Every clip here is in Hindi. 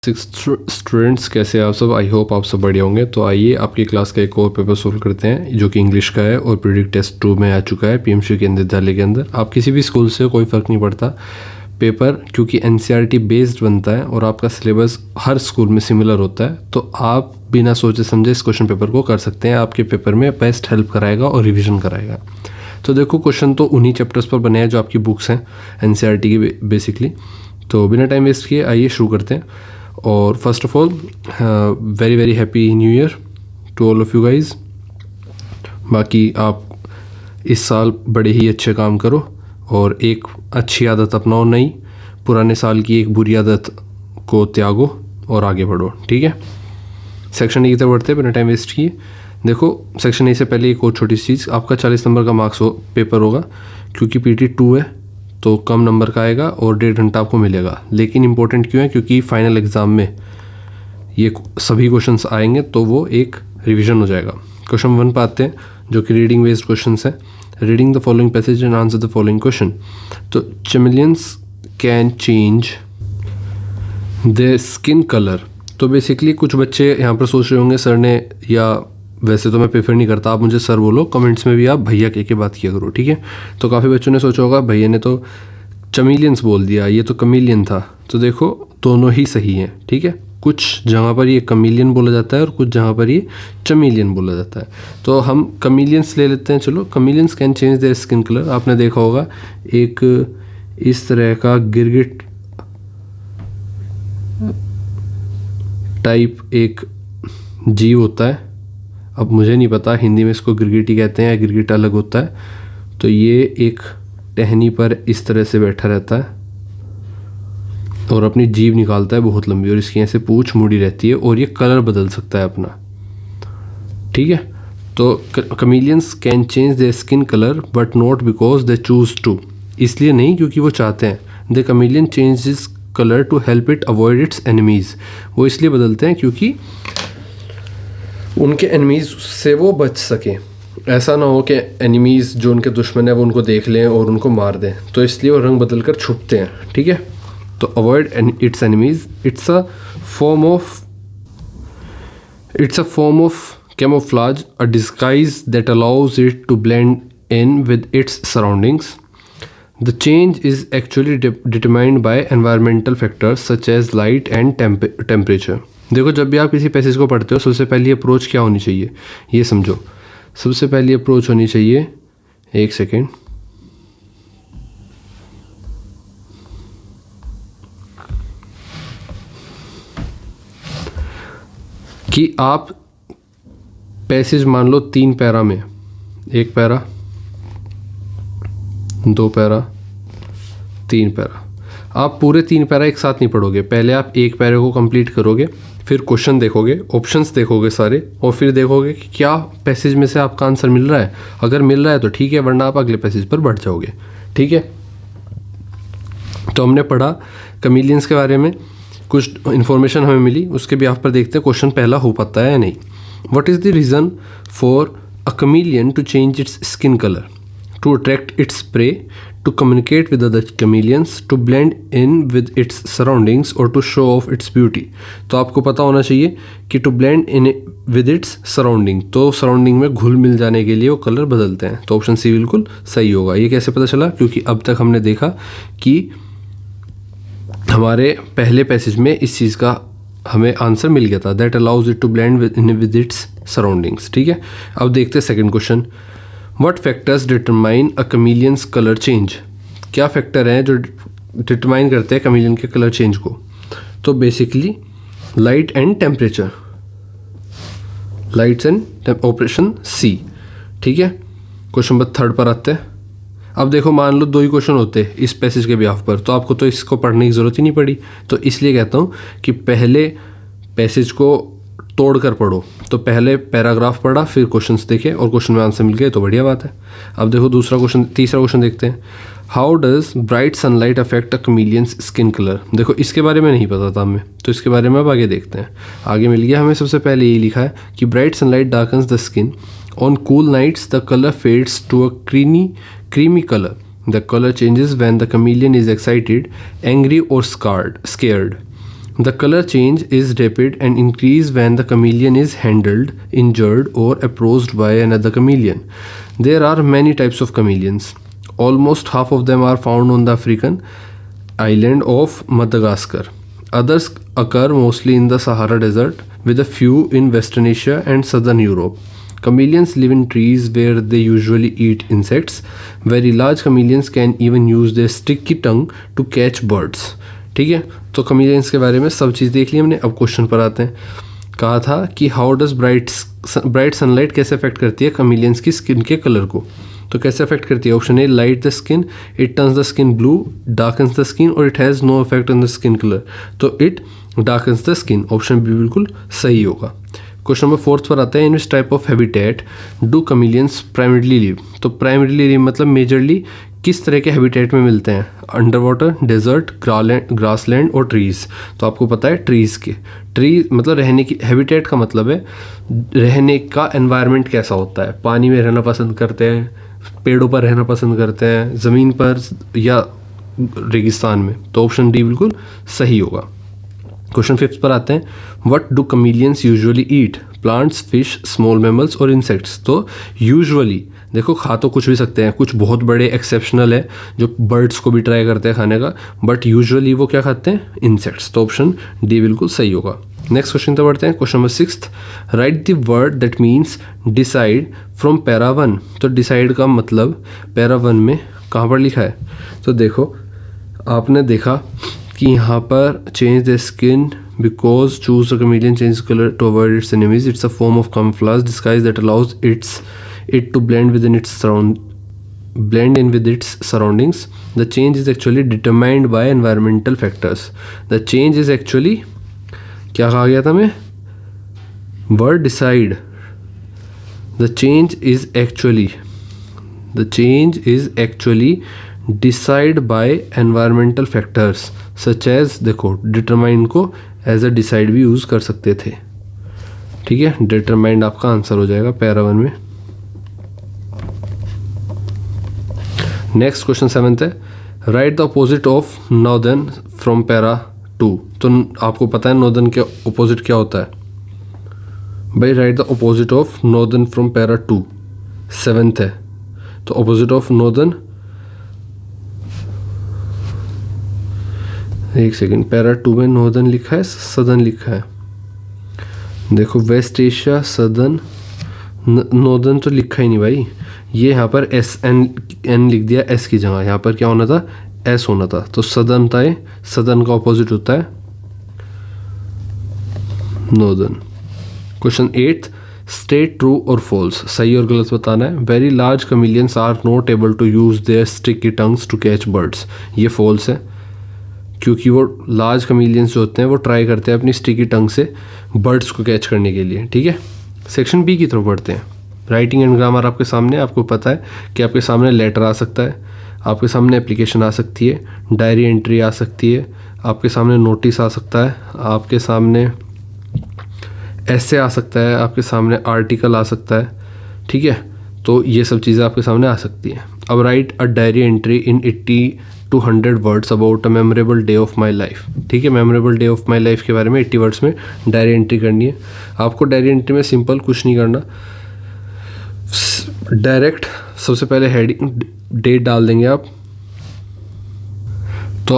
स्टूडेंट्स कैसे आप सब। आई होप आप सब बढ़िया होंगे। तो आइए आपकी क्लास का एक और पेपर सोल्व करते हैं जो कि इंग्लिश का है और प्रीडिक्ट टेस्ट 2 में आ चुका है पीएमसी केंद्रीय विद्यालय के अंदर। आप किसी भी स्कूल से कोई फ़र्क नहीं पड़ता पेपर, क्योंकि एनसीईआरटी बेस्ड बनता है और आपका सिलेबस हर स्कूल में सिमिलर होता है। तो आप बिना सोचे समझे इस क्वेश्चन पेपर को कर सकते हैं। आपके पेपर में बेस्ट हेल्प कराएगा और रिविजन कराएगा। तो देखो, क्वेश्चन तो उन्हीं चैप्टर्स पर बने हैं जो आपकी बुक्स हैं एनसीईआरटी की बेसिकली। तो बिना टाइम वेस्ट किए आइए शुरू करते हैं। और first of all very very happy new year to all of you guys. बाकी आप इस साल बड़े ही अच्छे काम करो और एक अच्छी आदत अपनाओ, नई पुराने साल की एक बुरी आदत को त्यागो और आगे बढ़ो, ठीक है। सेक्शन ए की तरफ बढ़ते हैं बिना टाइम वेस्ट किए। देखो, सेक्शन ए से पहले एक और छोटी सी चीज़, आपका 40 नंबर का मार्क्स पेपर होगा। क्योंकि पीटी 2 है तो कम नंबर का आएगा और 1.5 घंटा आपको मिलेगा। लेकिन इंपॉर्टेंट क्यों है? क्योंकि फाइनल एग्ज़ाम में ये सभी क्वेश्चंस आएंगे तो वो एक रिवीजन हो जाएगा। क्वेश्चन 1 पर आते हैं जो कि रीडिंग बेस्ड क्वेश्चंस है। Reading the following passage and answer the following question. तो chameleons can change the skin colour. तो बेसिकली कुछ बच्चे यहाँ पर सोच रहे होंगे सर ने, या वैसे तो मैं प्रेफर नहीं करता, आप मुझे सर बोलो, कमेंट्स में भी आप भैया कह के बात किया करो, ठीक है। तो काफ़ी बच्चों ने सोचा होगा भैया ने तो चमेलियंस बोल दिया, ये तो कमीलियन था। तो देखो, दोनों ही सही हैं, ठीक है। कुछ जगह पर ये कमीलियन बोला जाता है और कुछ जगह पर ये चमेलियन बोला जाता है। तो हम कमीलियंस ले लेते हैं। चलो, chameleon's can change their skin colour. आपने देखा होगा एक इस तरह का गिरगिट टाइप एक जीव होता है। अब मुझे नहीं पता हिंदी में इसको गिरगिटी कहते हैं या गिरगिट अलग होता है। तो ये एक टहनी पर इस तरह से बैठा रहता है और अपनी जीभ निकालता है बहुत लंबी, और इसकी ऐसे पूंछ मुड़ी रहती है और ये कलर बदल सकता है अपना, ठीक है। तो chameleons can change their skin colour but not because they choose to. इसलिए नहीं क्योंकि वो चाहते हैं। The chameleon changes colour to help it avoid its enemies. वो इसलिए बदलते हैं क्योंकि उनके एनिमीज़ से वो बच सकें। ऐसा ना हो कि एनिमीज़ जो उनके दुश्मन है वो उनको देख लें और उनको मार दें। तो इसलिए वो रंग बदल कर छुपते हैं, ठीक है। तो avoid its enemies, it's a form of camouflage, a disguise that allows it to blend in with its surroundings. The change is actually determined by environmental factors such as light and temperature. देखो, जब भी आप किसी पैसेज को पढ़ते हो सबसे पहली अप्रोच क्या होनी चाहिए ये समझो। सबसे पहली अप्रोच होनी चाहिए, एक सेकेंड, कि आप पैसेज मान लो 3 पैरा में, 1 पैरा, 2 पैरा, 3 पैरा। आप पूरे 3 पैरा एक साथ नहीं पढ़ोगे। पहले आप 1 पैरे को कंप्लीट करोगे, फिर क्वेश्चन देखोगे, ऑप्शंस देखोगे सारे, और फिर देखोगे कि क्या पैसेज में से आपका आंसर मिल रहा है। अगर मिल रहा है तो ठीक है, वरना आप अगले पैसेज पर बढ़ जाओगे, ठीक है। तो हमने पढ़ा कमीलियंस के बारे में, कुछ इन्फॉर्मेशन हमें मिली, उसके भी आप पर देखते हैं क्वेश्चन पहला हो पाता है या नहीं। What is the reason for a chameleon to change its skin colour? To attract its prey, to communicate with other chameleons, to blend in with its surroundings or to show off its beauty। तो आपको पता होना चाहिए कि to blend in with its surrounding, तो सराउंडिंग में घुल मिल जाने के लिए वो कलर बदलते हैं। तो ऑप्शन सी बिल्कुल सही होगा। ये कैसे पता चला? क्योंकि अब तक हमने देखा कि हमारे पहले पैसेज में इस चीज़ का हमें आंसर मिल गया था, that allows it to blend with its surroundings, ठीक है। अब देखते हैं second question. What factors determine a chameleon's color change? क्या फैक्टर हैं जो डिटरमाइन करते हैं कमीलियन के कलर चेंज को? तो basically light and temperature, lights and operation C, ठीक है। क्वेश्चन नंबर 3 पर आते हैं। अब देखो, मान लो 2 ही क्वेश्चन होते हैं इस पैसेज के बिहाफ पर, तो आपको तो इसको पढ़ने की ज़रूरत ही नहीं पड़ी। तो इसलिए कहता हूँ कि पहले पैसेज को तोड़ कर पढ़ो। तो पहले पैराग्राफ पढ़ा, फिर क्वेश्चंस देखे और क्वेश्चन में आंसर मिल गए तो बढ़िया बात है। अब देखो तीसरा क्वेश्चन देखते हैं। How does bright sunlight affect a chameleon's skin colour? देखो, इसके बारे में नहीं पता था हमें, तो इसके बारे में अब आगे देखते हैं। आगे मिल गया हमें, सबसे पहले यही लिखा है कि bright sunlight darkens the skin, on cool nights the colour fades to a creamy colour, the colour changes when the chameleon is excited, angry और scared. The color change is rapid and increase when the chameleon is handled, injured or approached by another chameleon. There are many types of chameleons. Almost half of them are found on the African island of Madagascar. Others occur mostly in the Sahara Desert, with a few in Western Asia and Southern Europe. Chameleons live in trees where they usually eat insects. Very large chameleons can even use their sticky tongue to catch birds. ठीक है, तो chameleons के बारे में सब चीज़ देख ली हमने. अब क्वेश्चन पर आते हैं. कहा था कि हाउ डज ब्राइट सनलाइट कैसे अफेक्ट करती है chameleons की स्किन के कलर को. तो कैसे अफेक्ट करती है? Option A, light the skin, it turns the skin blue, darkens the skin, और it has no effect on the skin colour. तो it darkens the skin. Option B बिल्कुल सही होगा. क्वेश्चन नंबर 4 पर आता है. In which type of habitat do chameleons primarily live. तो प्राइमरीली लिव मतलब मेजरली किस तरह के हैबिटेट में मिलते हैं? अंडर वाटर, डेजर्ट, ग्रासलैंड और ट्रीज़. तो आपको पता है ट्रीज़ के, ट्री मतलब रहने की, हैबिटेट का मतलब है रहने का एनवायरनमेंट कैसा होता है. पानी में रहना पसंद करते हैं, पेड़ों पर रहना पसंद करते हैं, ज़मीन पर या रेगिस्तान में. तो ऑप्शन डी बिल्कुल सही होगा. क्वेश्चन 5 पर आते हैं. What do chameleons usually eat? Plants, fish, small mammals और इंसेक्ट्स. तो यूजुअली देखो, खा तो कुछ भी सकते हैं, कुछ बहुत बड़े एक्सेप्शनल है जो बर्ड्स को भी ट्राई करते हैं खाने का, बट यूजुअली वो क्या खाते हैं? इंसेक्ट्स. तो ऑप्शन डी बिल्कुल सही होगा. नेक्स्ट क्वेश्चन तो बढ़ते हैं. Question number 6. Right the word that means decide from para 1. तो डिसाइड का मतलब पैरा 1 में कहाँ पर लिखा है? तो देखो, आपने देखा कि यहाँ पर change the skin because choose the chameleon change colour to avoid its enemies. It's a form of camouflage disguise that allows it to blend in with its surroundings. The change is actually determined by environmental factors. The change is actually, क्या कहा गया था मैं? Word decide. The change is actually decide by environmental factors such as, देखो determine को as a decide भी यूज़ कर सकते थे. ठीक है, determined आपका आंसर हो जाएगा पैरा 1 में. नेक्स्ट क्वेश्चन 7 है. Right the opposite of northern from para 2. तो आपको पता है नॉर्दर्न के अपोजिट क्या होता है भाई? Right the opposite of northern from para 2. 7 है. तो अपोजिट ऑफ नॉर्दर्न, एक सेकेंड, पैरा 2 में नॉर्दर्न लिखा है, सदर्न लिखा है. देखो, वेस्ट एशिया, सदर्न, नॉर्दर्न तो लिखा ही नहीं भाई. ये यहाँ पर एन लिख दिया एस की जगह. यहाँ पर क्या होना था? एस होना था. तो सदर्न था ये. सदर्न का ऑपोजिट होता है नॉर्दर्न. क्वेश्चन 8. स्टेट ट्रू और फॉल्स. सही और गलत बताना है. Very large chameleons are not able to use their sticky tongues to catch birds. ये फॉल्स है, क्योंकि वो लार्ज chameleons जो होते हैं वो ट्राई करते हैं अपनी स्टिकी टंग से बर्ड्स को कैच करने के लिए. ठीक है, सेक्शन बी की तरफ बढ़ते हैं. राइटिंग एंड ग्रामर आपके सामने. आपको पता है कि आपके सामने लेटर आ सकता है, आपके सामने एप्लीकेशन आ सकती है, डायरी एंट्री आ सकती है, आपके सामने नोटिस आ सकता है, आपके सामने ऐसे आ सकता है, आपके सामने आर्टिकल आ सकता है. ठीक है, तो ये सब चीज़ें आपके सामने आ सकती हैं. अब right a diary entry in 80 to 100 words about a memorable day of my life. ठीक है, memorable day of my life के बारे में 80 वर्ड्स में डायरी एंट्री करनी है. आपको डायरी एंट्री में सिंपल कुछ नहीं करना, डायरेक्ट सबसे पहले हेडिंग डेट डाल देंगे आप. तो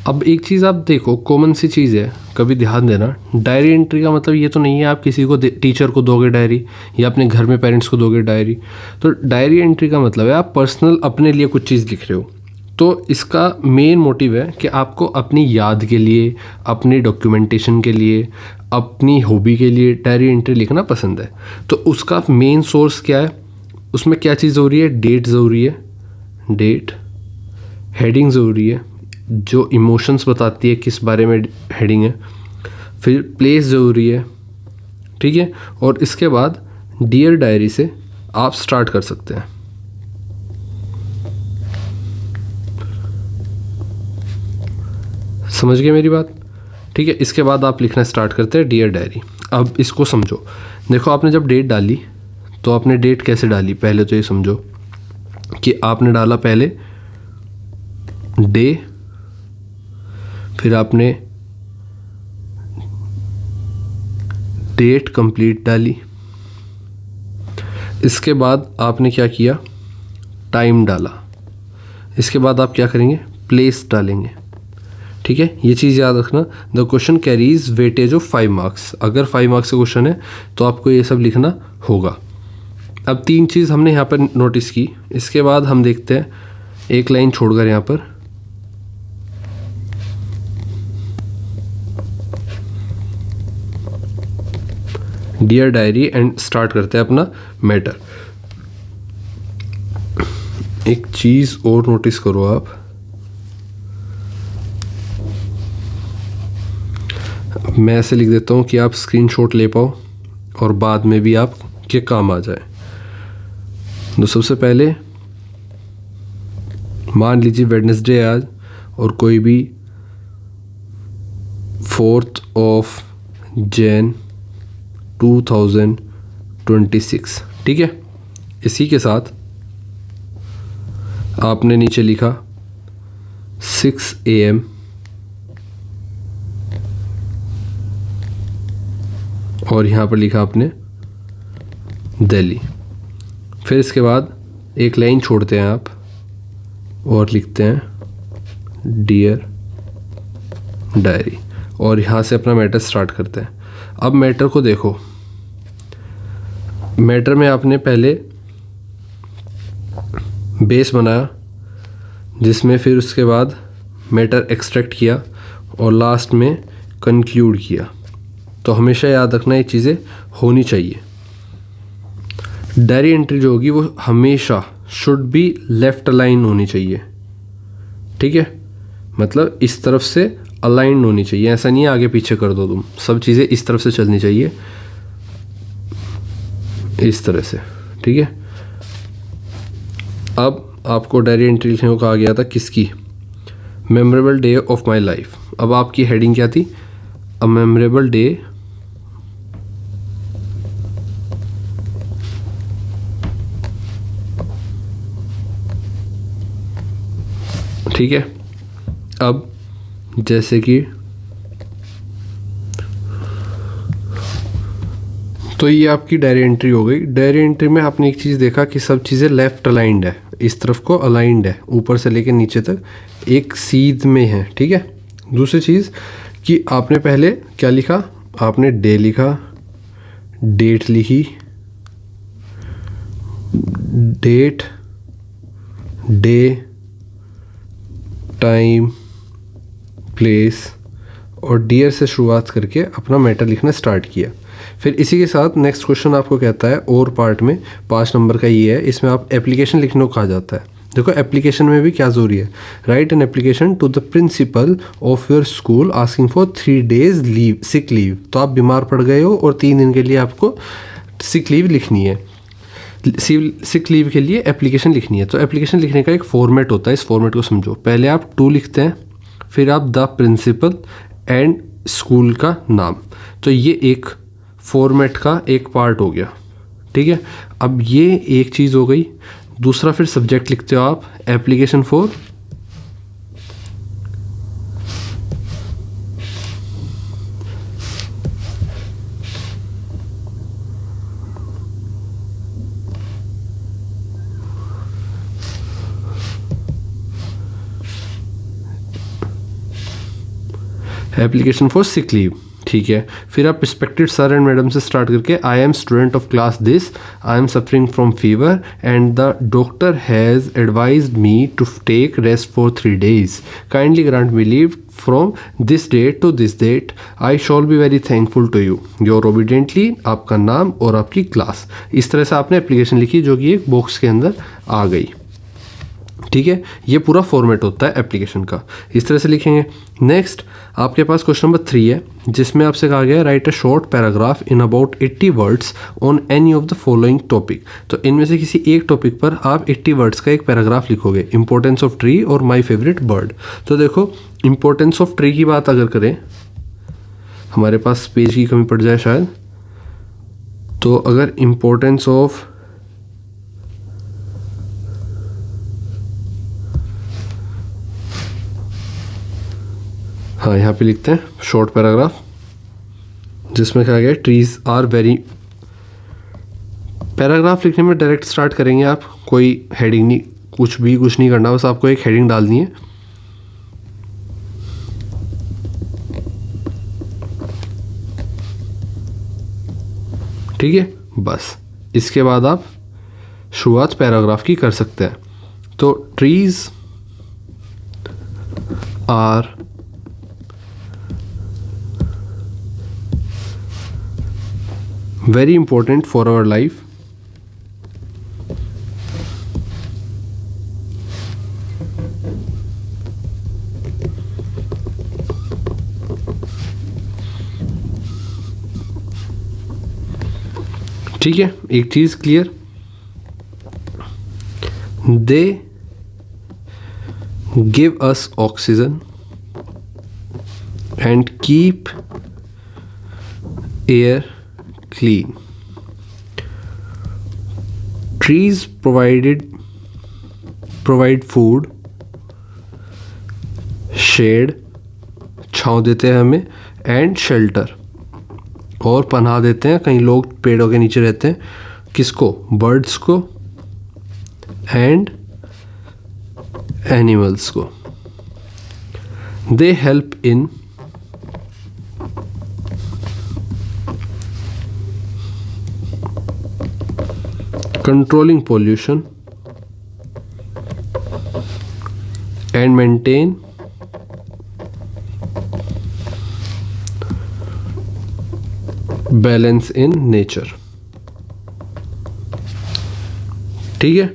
अब एक चीज़ आप देखो, कॉमन सी चीज़ है, कभी ध्यान देना. डायरी एंट्री का मतलब ये तो नहीं है आप किसी को टीचर को दोगे डायरी या अपने घर में पेरेंट्स को दोगे डायरी. तो डायरी एंट्री का मतलब है आप पर्सनल अपने लिए कुछ चीज़ लिख रहे हो. तो इसका मेन मोटिव है कि आपको अपनी याद के लिए, अपनी डॉक्यूमेंटेशन के लिए, अपनी हॉबी के लिए डायरी एंट्री लिखना पसंद है. तो उसका मेन सोर्स क्या है? उसमें क्या चीज़ ज़रूरी है? डेट ज़रूरी है, डेट. हेडिंग ज़रूरी है जो इमोशंस बताती है किस बारे में हेडिंग है. फिर प्लेस ज़रूरी है. ठीक है, और इसके बाद डियर डायरी से आप स्टार्ट कर सकते हैं. समझ गए मेरी बात? ठीक है, इसके बाद आप लिखना स्टार्ट करते हैं डियर डायरी. अब इसको समझो. देखो, आपने जब डेट डाली तो आपने डेट कैसे डाली? पहले तो ये समझो कि आपने डाला पहले डे, फिर आपने डेट कंप्लीट डाली। इसके बाद आपने क्या किया, टाइम डाला। इसके बाद आप क्या करेंगे, प्लेस डालेंगे। ठीक है, ये चीज़ याद रखना। The question carries weightage of 5 marks. अगर 5 मार्क्स का क्वेश्चन है तो आपको ये सब लिखना होगा। अब 3 चीज़ हमने यहाँ पर नोटिस की। इसके बाद हम देखते हैं एक लाइन छोड़कर यहाँ पर डियर डायरी एंड स्टार्ट करते हैं अपना मैटर। एक चीज़ और नोटिस करो आप, मैं ऐसे लिख देता हूँ कि आप स्क्रीनशॉट ले पाओ और बाद में भी आप के काम आ जाए। तो सबसे पहले मान लीजिए वेडनेसडे आज और कोई भी 4th of Jan 2026। ठीक है, इसी के साथ आपने नीचे लिखा 6 AM और यहाँ पर लिखा आपने दिल्ली। फिर इसके बाद एक लाइन छोड़ते हैं आप और लिखते हैं डियर डायरी और यहाँ से अपना मैटर स्टार्ट करते हैं। अब मैटर को देखो, मैटर में आपने पहले बेस बनाया जिसमें फिर उसके बाद मैटर एक्सट्रैक्ट किया और लास्ट में कंक्लूड किया। तो हमेशा याद रखना ये चीज़ें होनी चाहिए। डायरी एंट्री जो होगी वो हमेशा शुड बी लेफ्ट अलाइन होनी चाहिए। ठीक है, मतलब इस तरफ से अलाइंड होनी चाहिए, ऐसा नहीं है आगे पीछे कर दो तुम, सब चीज़ें इस तरफ से चलनी चाहिए, इस तरह से। ठीक है, अब आपको डायरी एंट्री लिखने को कहा गया था किसकी, memorable day of my life. अब आपकी हेडिंग क्या थी, अ मेमोरेबल डे ठीक है। अब जैसे कि तो ये आपकी डायरी एंट्री हो गई। डायरी एंट्री में आपने एक चीज़ देखा कि सब चीज़ें लेफ़्ट अलाइंड है, इस तरफ को अलाइंड है, ऊपर से लेकर नीचे तक एक सीध में है। ठीक है, दूसरी चीज़ कि आपने पहले क्या लिखा, आपने डे लिखा, डेट लिखी, डेट, डे, टाइम, प्लेस और डियर से शुरुआत करके अपना मैटर लिखना स्टार्ट किया। फिर इसी के साथ नेक्स्ट क्वेश्चन आपको कहता है और पार्ट में 5 नंबर का ये है, इसमें आप एप्लीकेशन लिखने को कहा जाता है। देखो एप्लीकेशन में भी क्या ज़रूरी है, write an application to the principal of your school asking for 3 days leave, sick leave. तो आप बीमार पड़ गए हो और 3 दिन के लिए आपको सिक लीव लिखनी है, सिक लीव के लिए एप्लीकेशन लिखनी है। तो एप्लीकेशन लिखने का एक फॉर्मेट होता है, इस फॉर्मेट को समझो। पहले आप टू लिखते हैं, फिर आप द प्रिंसिपल एंड स्कूल का नाम। तो ये एक फॉर्मेट का एक पार्ट हो गया। ठीक है, अब ये एक चीज़ हो गई। दूसरा फिर सब्जेक्ट लिखते हो आप, application for application for sick leave. ठीक है, फिर आप रिस्पेक्टेड सर एंड मैडम से स्टार्ट करके I am student of class this, I am suffering from fever and the doctor has advised me to take rest for 3 days, kindly grant me leave from this date to this date, I shall be very thankful to you, your obediently, आपका नाम और आपकी क्लास। इस तरह से आपने एप्लीकेशन लिखी जो कि एक बॉक्स के अंदर आ गई। ठीक है, ये पूरा फॉर्मेट होता है एप्लीकेशन का, इस तरह से लिखेंगे। नेक्स्ट आपके पास क्वेश्चन नंबर 3 है जिसमें आपसे कहा गया है right a short paragraph in about 80 words on any of the following topic. तो इनमें से किसी एक टॉपिक पर आप 80 वर्ड्स का एक पैराग्राफ लिखोगे, इंपॉर्टेंस ऑफ ट्री और माई फेवरेट बर्ड। तो देखो इंपॉर्टेंस ऑफ ट्री की बात अगर करें, हमारे पास पेज की कमी पड़ जाए शायद, तो अगर इंपॉर्टेंस ऑफ हाँ यहाँ पे लिखते हैं शॉर्ट पैराग्राफ, जिसमें कहा गया ट्रीज आर वेरी। पैराग्राफ लिखने में डायरेक्ट स्टार्ट करेंगे आप, कोई हेडिंग नहीं, कुछ नहीं करना, बस आपको एक हेडिंग डालनी है। ठीक है, बस इसके बाद आप शुरुआत पैराग्राफ की कर सकते हैं। तो trees are very important for our life. ठीक है, एक चीज clear, they give us oxygen and keep air clean. Trees provide food, shade, छाँव देते हैं हमें, एंड शेल्टर, और पनाह देते हैं, कई लोग पेड़ों के नीचे रहते हैं, किसको, बर्ड्स को एंड एनिमल्स को। They help in controlling pollution and maintain balance in nature. ठीक है,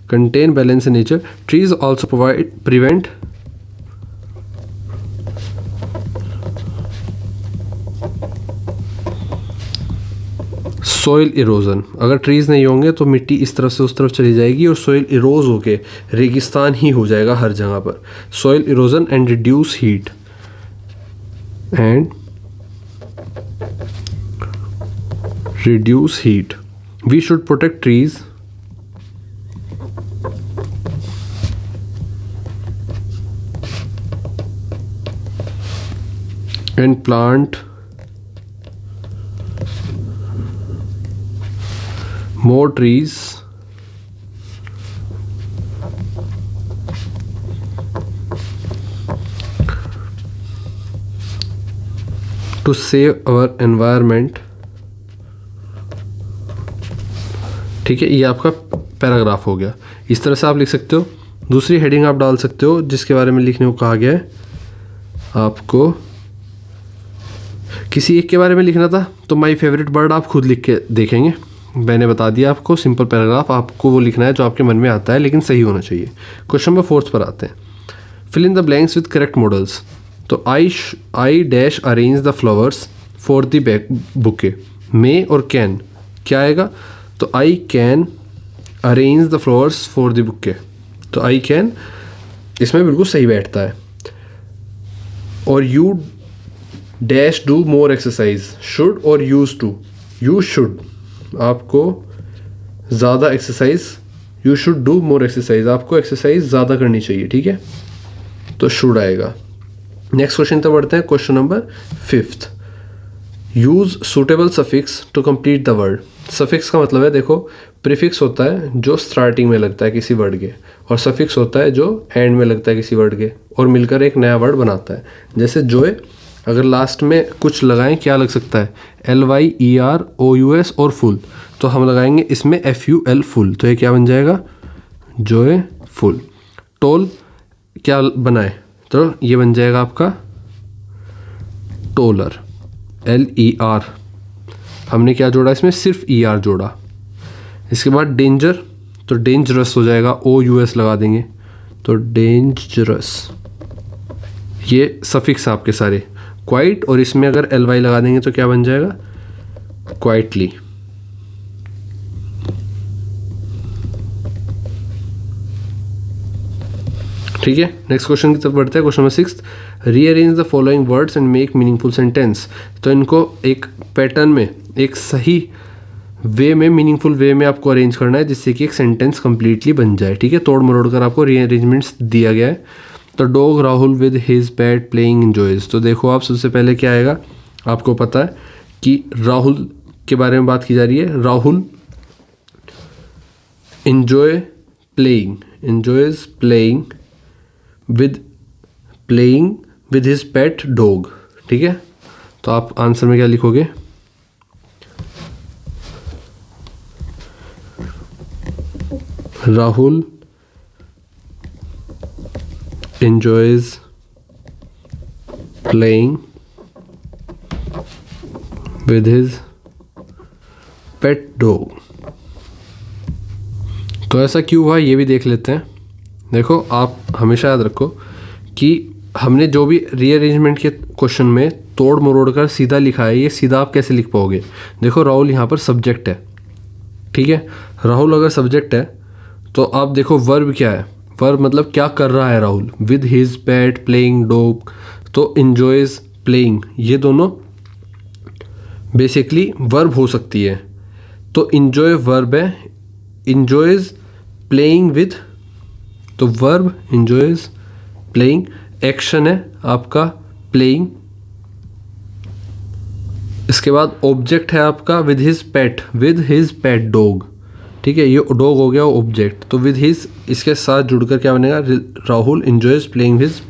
contain balance in nature. Trees also prevent soil erosion. अगर ट्रीज़ नहीं होंगे तो मिट्टी इस तरफ से उस तरफ चली जाएगी और सॉइल इरोज होके रेगिस्तान ही हो जाएगा हर जगह पर। Soil erosion and reduce heat we should protect trees and plant more trees to save our environment। ठीक है, ये आपका पैराग्राफ हो गया। इस तरह से आप लिख सकते हो। दूसरी हेडिंग आप डाल सकते हो जिसके बारे में लिखने को कहा गया है। आपको किसी एक के बारे में लिखना था तो माय फेवरेट बर्ड आप खुद लिख के देखेंगे, मैंने बता दिया आपको। सिंपल पैराग्राफ, आपको वो लिखना है जो आपके मन में आता है, लेकिन सही होना चाहिए। क्वेश्चन नंबर 4 पर आते हैं। Fill in the blanks with correct modals. तो I dash arrange the flowers for the bouquet. May और कैन क्या आएगा? तो I can arrange the flowers for the bouquet. तो आई कैन इसमें बिल्कुल सही बैठता है। और you dash do more exercise. Should और यूज टू। यू शुड, आपको ज़्यादा exercise, you should do more exercise, आपको एक्सरसाइज ज़्यादा करनी चाहिए। ठीक है, तो शुड आएगा। नेक्स्ट क्वेश्चन तो बढ़ते हैं। Question number 5। Use suitable suffix to complete the word. Suffix का मतलब है, देखो प्रीफिक्स होता है जो स्टार्टिंग में लगता है किसी वर्ड के, और सफिक्स होता है जो एंड में लगता है किसी वर्ड के, और मिलकर एक नया वर्ड बनाता है। जैसे जोए, अगर लास्ट में कुछ लगाएं क्या लग सकता है? LYEROUS और फुल, तो हम लगाएंगे इसमें FUL फुल, तो ये क्या बन जाएगा? जोए फुल। टोल क्या बनाए? तो ये बन जाएगा आपका टोलर, LER। हमने क्या जोड़ा इसमें? सिर्फ ER जोड़ा। इसके बाद डेंजर, तो डेंजरस हो जाएगा, OUS लगा देंगे, तो डेंजरस। ये सफिक्स आपके सारे। क्वाइट, और इसमें अगर LY लगा देंगे तो क्या बन जाएगा? क्वाइटली। ठीक है, नेक्स्ट क्वेश्चन की तरफ बढ़ते हैं। Question number 6। Rearrange the following words and make meaningful sentence. तो इनको एक पैटर्न में, एक सही वे में, मीनिंगफुल वे में आपको अरेंज करना है, जिससे कि एक सेंटेंस कंप्लीटली बन जाए। ठीक है, तोड़ मरोड़ कर आपको रीअरेंजमेंट्स दिया गया है। तो dog Rahul with his pet playing enjoys. तो देखो आप, सबसे पहले क्या आएगा आपको पता है, कि राहुल के बारे में बात की जा रही है। Rahul enjoys playing with his pet dog। ठीक है, तो आप आंसर में क्या लिखोगे? Rahul enjoys playing with his pet dog। तो ऐसा क्यों हुआ ये भी देख लेते हैं। देखो, आप हमेशा याद रखो कि हमने जो भी रीअरेंजमेंट के क्वेश्चन में तोड़ मरोड़ कर सीधा लिखा है, ये सीधा आप कैसे लिख पाओगे? देखो, राहुल यहाँ पर सब्जेक्ट है, ठीक है। राहुल अगर सब्जेक्ट है तो आप देखो वर्ब क्या है। वर्ब मतलब क्या कर रहा है Rahul? With his pet playing dog. तो इंजॉयज प्लेइंग, ये दोनों बेसिकली वर्ब हो सकती है। तो इंजॉय वर्ब है, इंजॉयज प्लेइंग विद, तो वर्ब इंजॉयज प्लेइंग। एक्शन है आपका प्लेइंग। इसके बाद ऑब्जेक्ट है आपका विद हिज पेट डॉग। ठीक है, ये डॉग हो गया ऑब्जेक्ट। तो विद हिज इसके साथ जुड़कर क्या बनेगा? Rahul enjoys playing his.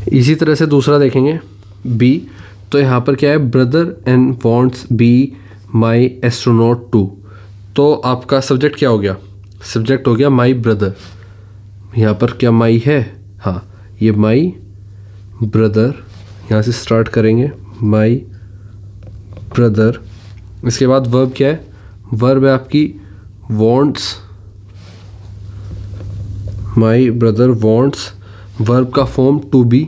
इसी तरह से दूसरा देखेंगे बी। तो यहाँ पर क्या है? Brother and wants be my astronaut too. तो आपका सब्जेक्ट क्या हो गया? सब्जेक्ट हो गया माई ब्रदर। यहाँ पर क्या माई है? हाँ, ये माई ब्रदर, यहाँ से स्टार्ट करेंगे माई ब्रदर। इसके बाद वर्ब क्या है? वर्ब है आपकी wants, my brother wants. Verb का फॉर्म टू बी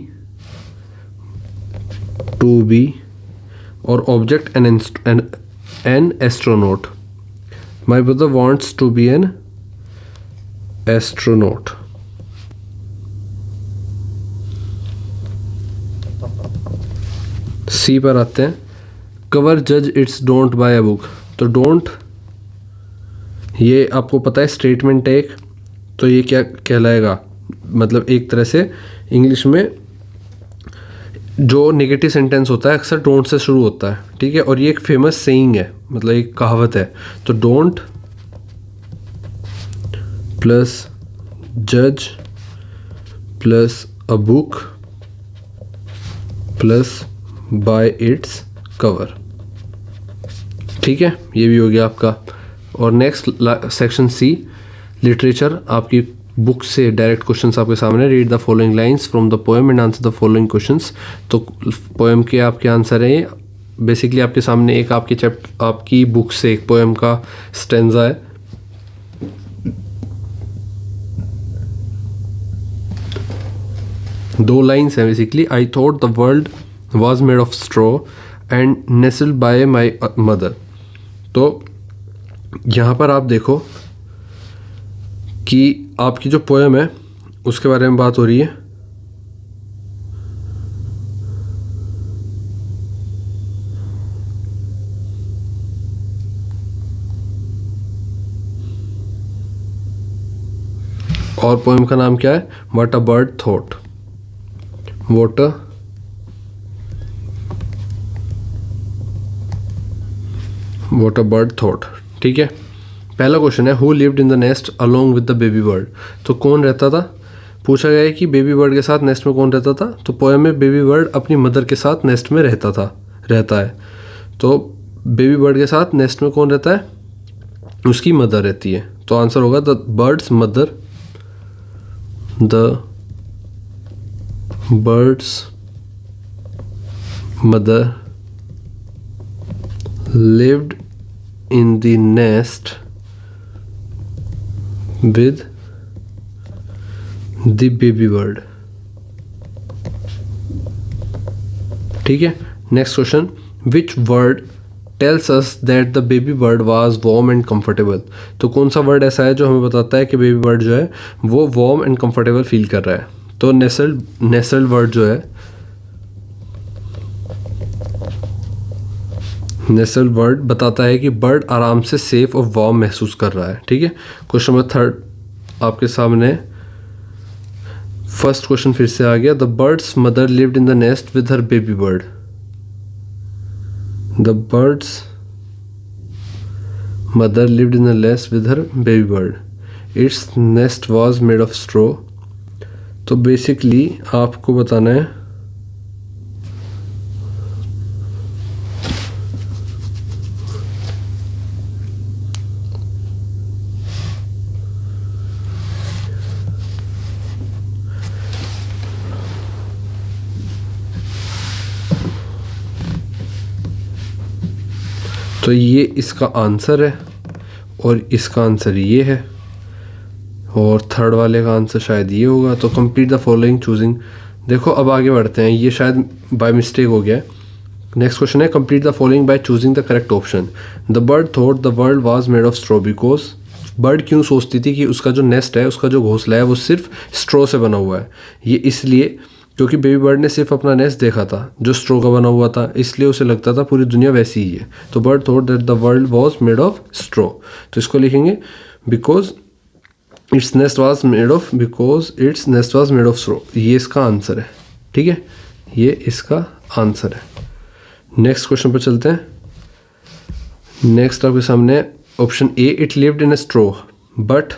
और object an astronaut. My brother wants to be an astronaut. C पर आते हैं। कवर जज its don't by a book. तो डोंट, ये आपको पता है स्टेटमेंट है एक। तो ये क्या कहलाएगा? मतलब एक तरह से इंग्लिश में जो नेगेटिव सेंटेंस होता है अक्सर डोंट से शुरू होता है, ठीक है। और ये एक फेमस सेइंग है, मतलब एक कहावत है। तो डोंट प्लस जज plus a book plus by its cover. ठीक है, ये भी हो गया आपका। और नेक्स्ट सेक्शन सी, लिटरेचर। आपकी बुक से डायरेक्ट क्वेश्चंस आपके सामने। Read the following lines from the poem and answer the following questions. तो पोएम के आपके आंसर हैं बेसिकली आपके सामने। एक आपकी बुक से एक पोएम का स्टेंजा है। दो लाइंस हैं basically. I thought the world was made of straw and nestled by my mother. तो यहाँ पर आप देखो कि आपकी जो पोएम है उसके बारे में बात हो रही है। और पोएम का नाम क्या है? What a bird thought. What a bird thought. ठीक है, पहला क्वेश्चन है who lived in the nest along with the baby bird. तो कौन रहता था? पूछा गया है कि बेबी बर्ड के साथ नेस्ट में कौन रहता था। तो पोएम में बेबी बर्ड अपनी मदर के साथ नेस्ट में रहता है। तो बेबी बर्ड के साथ नेस्ट में कौन रहता है? उसकी मदर रहती है। तो आंसर होगा the birds mother. The birds mother lived in the nest with the baby bird। ठीक है, next question, which word tells us that the baby bird was warm and comfortable. तो कौन सा वर्ड ऐसा है जो हमें बताता है कि बेबी बर्ड जो है वो वार्म एंड कंफर्टेबल फील कर रहा है? तो नेस्ल्ड वर्ड जो है, नेस्ल्ड वर्ड बताता है कि बर्ड आराम से सेफ और वार्म महसूस कर रहा है। ठीक है, क्वेश्चन नंबर 3 आपके सामने। फर्स्ट क्वेश्चन फिर से आ गया। The birds mother lived in the nest with her baby bird. The birds mother lived in a nest with her baby bird, its nest was made of straw. तो बेसिकली आपको बताना है तो ये इसका आंसर है और इसका आंसर ये है और थर्ड वाले का आंसर शायद ये होगा। तो कंप्लीट द फॉलोइंग चूजिंग। देखो अब आगे बढ़ते हैं, ये शायद बाय मिस्टेक हो गया। नेक्स्ट क्वेश्चन है complete the following by choosing the correct option. The bird thought the world was made of straw because, bird क्यों सोचती थी कि उसका जो नेस्ट है, उसका जो घोंसला है वो सिर्फ स्ट्रॉ से बना हुआ है। ये इसलिए क्योंकि बेबी बर्ड ने सिर्फ अपना नेस्ट देखा था जो स्ट्रॉ का बना हुआ था, इसलिए उसे लगता था पूरी दुनिया वैसी ही है। तो bird thought that the world was made of straw. तो इसको लिखेंगे because it's nest was made of, because it's nest was made of straw. ये इसका आंसर है, ठीक है, ये इसका आंसर है। नेक्स्ट क्वेश्चन पर चलते हैं। नेक्स्ट आपके सामने option A, it lived in a straw but,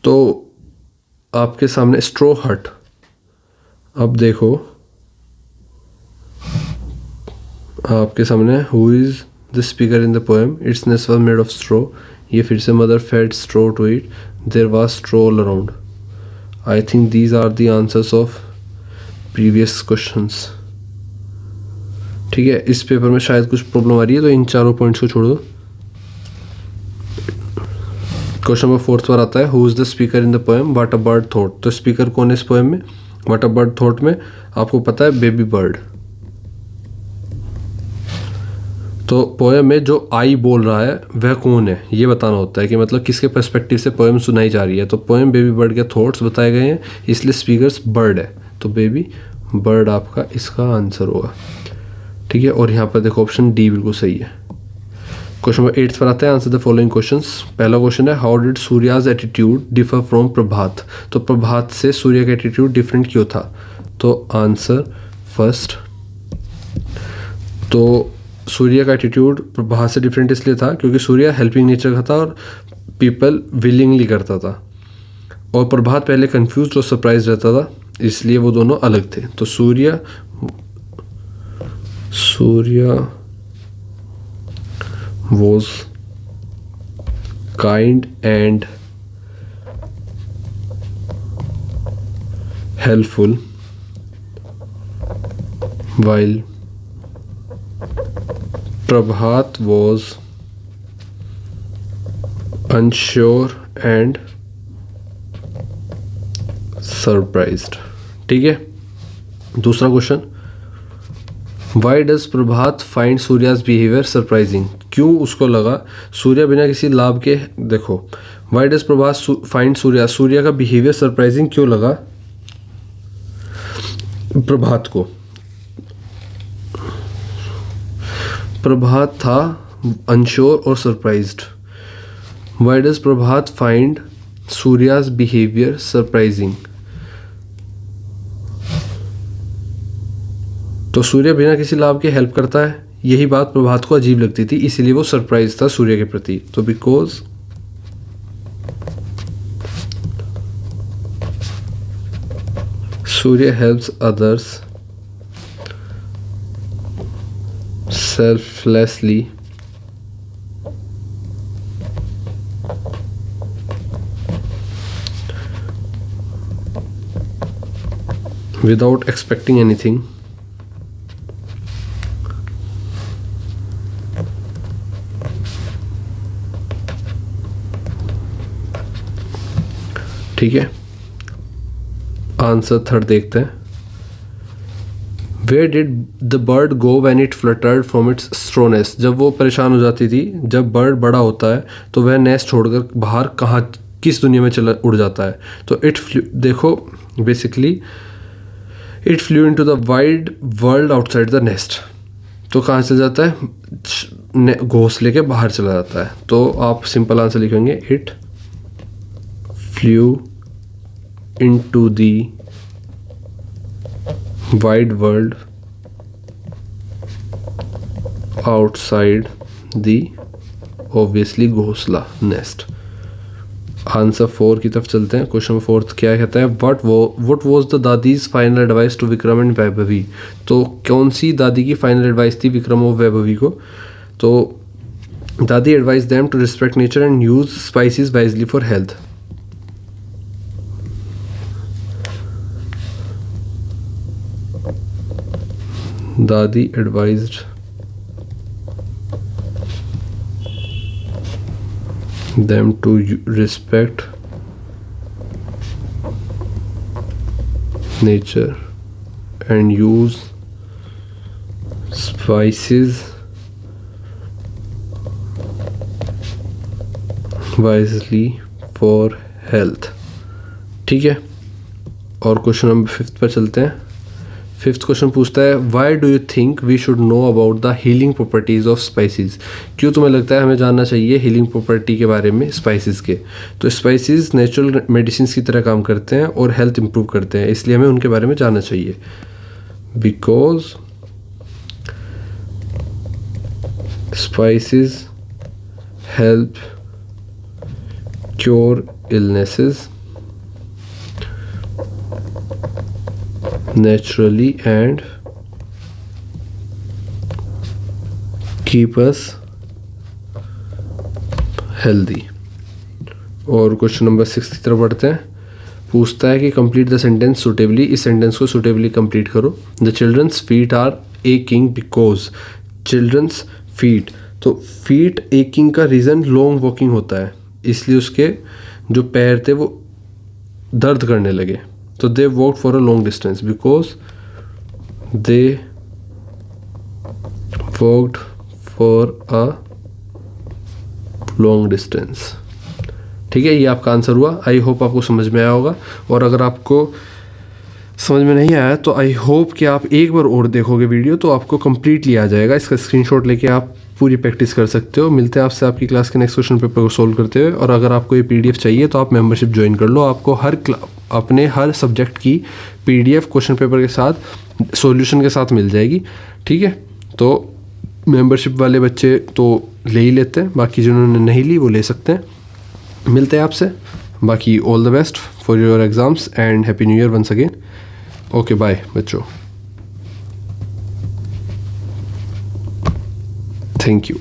तो आपके सामने स्ट्रॉ हट। अब देखो आपके सामने who is the speaker in the poem, its nest was made of straw. ये फिर से mother fed straw to it, there was straw all around. I think these are the answers of previous questions. ठीक है, इस पेपर में शायद कुछ प्रॉब्लम आ रही है तो इन चारों पॉइंट्स को छोड़ दो। क्वेश्चन नंबर 4 पर आता है who is the speaker in the poem what a bird thought. तो स्पीकर कौन है इस पोएम में? व्हाट अ बर्ड थॉट में आपको पता है बेबी बर्ड। तो पोएम में जो आई बोल रहा है वह कौन है ये बताना होता है कि मतलब किसके पर्सपेक्टिव से पोएम सुनाई जा रही है। तो पोएम बेबी बर्ड के थॉट्स बताए गए हैं, इसलिए स्पीकर्स बर्ड है। तो बेबी बर्ड आपका इसका आंसर होगा, ठीक है। और यहाँ पर देखो ऑप्शन डी बिल्कुल सही है। क्वेश्चन नंबर 8 पर आता है आंसर द फॉलोइंग क्वेश्चंस। पहला क्वेश्चन है how did Surya's attitude differ from Prabhat. तो प्रभात से सूर्य का एटीट्यूड डिफरेंट क्यों था? तो आंसर फर्स्ट, तो सूर्य का एटीट्यूड प्रभात से डिफरेंट इसलिए था क्योंकि सूर्य हेल्पिंग नेचर का था और पीपल विलिंगली करता था, और प्रभात पहले कंफ्यूज और सरप्राइज रहता था, इसलिए वो दोनों अलग थे। तो सूर्य was kind and helpful while Prabhat was unsure and surprised। ठीक है, दूसरा question why does Prabhat find Surya's behaviour surprising. क्यों उसको लगा सूर्य बिना किसी लाभ के, देखो why does Prabhat find Surya का बिहेवियर सरप्राइजिंग क्यों लगा प्रभात को? प्रभात था अनश्योर और surprised. Why does Prabhat find Surya's behaviour surprising. तो सूर्य बिना किसी लाभ के हेल्प करता है, यही बात प्रभात को अजीब लगती थी, इसीलिए वो सरप्राइज था सूर्य के प्रति। तो बिकॉज सूर्य helps others selflessly without expecting anything, ठीक है। आंसर थर्ड देखते हैं। Where did the bird go when it fluttered from its straw nest. जब वो परेशान हो जाती थी, जब बर्ड बड़ा होता है तो वह नेस्ट छोड़कर बाहर कहाँ किस दुनिया में चला उड़ जाता है? तो देखो basically it flu into the wide world outside the nest. तो कहाँ चला जाता है? घोंसले के बाहर चला जाता है। तो आप सिंपल आंसर लिखेंगे it flu into the wide world outside the obviously घोंसला नेस्ट। आंसर 4 की तरफ चलते हैं। क्वेश्चन नंबर 4 क्या कहता है, what was the Dadi's final advice to Vikram and Vaibhavi. तो कौन सी दादी की फाइनल एडवाइस थी विक्रम और वैभवी को। तो दादी advice them to respect nature and use spices wisely for health. दादी advised them to respect nature and use spices wisely for health। ठीक है, और क्वेश्चन नंबर 5 पर चलते हैं। 5th क्वेश्चन पूछता है, why do you think we should know about the healing properties of spices. क्यों तुम्हें लगता है हमें जानना चाहिए हीलिंग प्रॉपर्टी के बारे में स्पाइसेस के। तो स्पाइसेस नेचुरल मेडिसिन की तरह काम करते हैं और हेल्थ इंप्रूव करते हैं, इसलिए हमें उनके बारे में जानना चाहिए। Because spices help cure illnesses naturally and keep us healthy। और क्वेश्चन नंबर 6 की तरफ बढ़ते हैं। पूछता है कि कंप्लीट द सेंटेंस सुटेबली। इस सेंटेंस को सुटेबली कंप्लीट करो। The childrens feet are aching because childrens feet. तो फीट एकिंग का रीज़न लॉन्ग वॉकिंग होता है, इसलिए उसके जो पैर थे वो दर्द करने लगे। तो they walked for a long distance because they walked for a long distance. ठीक है, ये आपका आंसर हुआ। आई होप आपको समझ में आया होगा, और अगर आपको समझ में नहीं आया तो आई होप कि आप एक बार और देखोगे वीडियो तो आपको कंप्लीटली आ जाएगा। इसका स्क्रीनशॉट लेके आप पूरी प्रैक्टिस कर सकते हो। मिलते हैं आपसे आपकी क्लास के नेक्स्ट क्वेश्चन पेपर को सोल्व करते हुए। और अगर आपको ये पीडीएफ चाहिए तो आप मेंबरशिप ज्वाइन कर लो। आपको अपने हर सब्जेक्ट की पीडीएफ क्वेश्चन पेपर के साथ सॉल्यूशन के साथ मिल जाएगी। ठीक है, तो मेंबरशिप वाले बच्चे तो ले ही लेते हैं, बाकी जिन्होंने नहीं ली वो ले सकते हैं। मिलते हैं आपसे, बाकी all the best for your exams and happy new year once again. Okay bye बच्चों, थैंक यू।